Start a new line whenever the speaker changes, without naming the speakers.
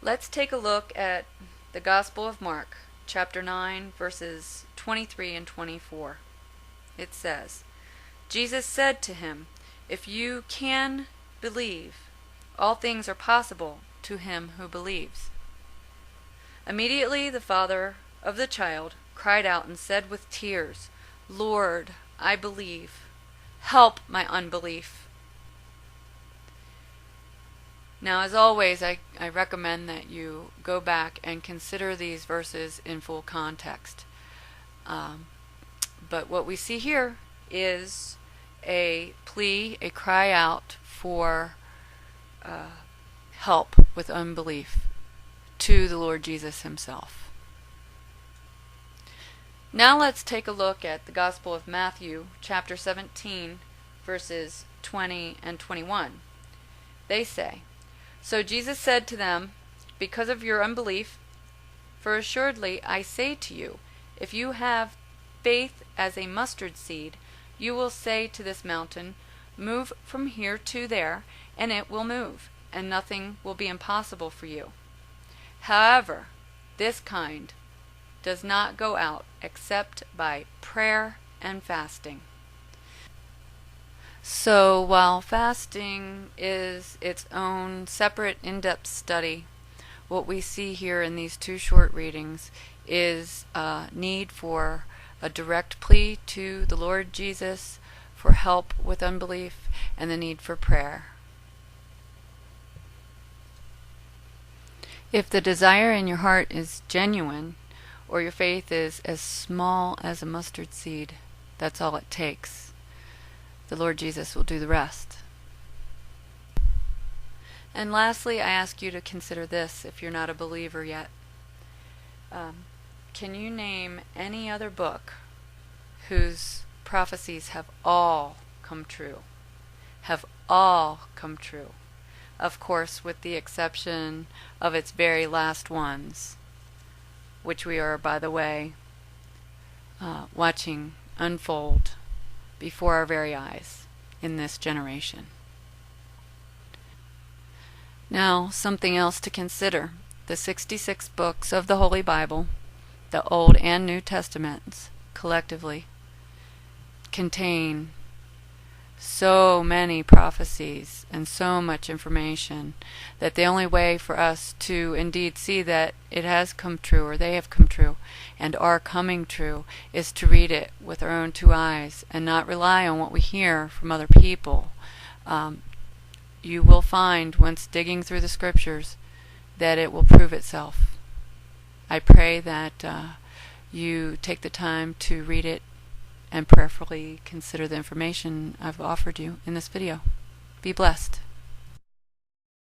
Let's take a look at the Gospel of Mark, chapter 9, verses 23 and 24. It says, Jesus said to him, "If you can believe, all things are possible to him who believes." Immediately the father of the child cried out and said with tears, "Lord, I believe. Help my unbelief." Now, as always, I recommend that you go back and consider these verses in full context. But what we see here is a plea, a cry out for help with unbelief to the Lord Jesus himself. Now let's take a look at the Gospel of Matthew, chapter 17, verses 20 and 21. They say, "So Jesus said to them, because of your unbelief, for assuredly I say to you, if you have faith as a mustard seed, you will say to this mountain, 'Move from here to there,' and it will move, and nothing will be impossible for you. However, this kind does not go out except by prayer and fasting." So while fasting is its own separate in-depth study, what we see here in these two short readings is a need for a direct plea to the Lord Jesus for help with unbelief and the need for prayer. If the desire in your heart is genuine, or your faith is as small as a mustard seed, that's all it takes. The Lord Jesus will do the rest. And lastly, I ask you to consider this if you're not a believer yet. Can you name any other book whose prophecies have all come true? Have all come true. Of course, with the exception of its very last ones, which we are, by the way, watching unfold before our very eyes in this generation. Now, something else to consider. The 66 books of the Holy Bible, the Old and New Testaments, collectively, contain so many prophecies and so much information that the only way for us to indeed see that it has come true, or they have come true and are coming true, is to read it with our own two eyes and not rely on what we hear from other people. You will find, once digging through the scriptures, that it will prove itself. I pray that you take the time to read it and prayerfully consider the information I've offered you in this video. Be blessed.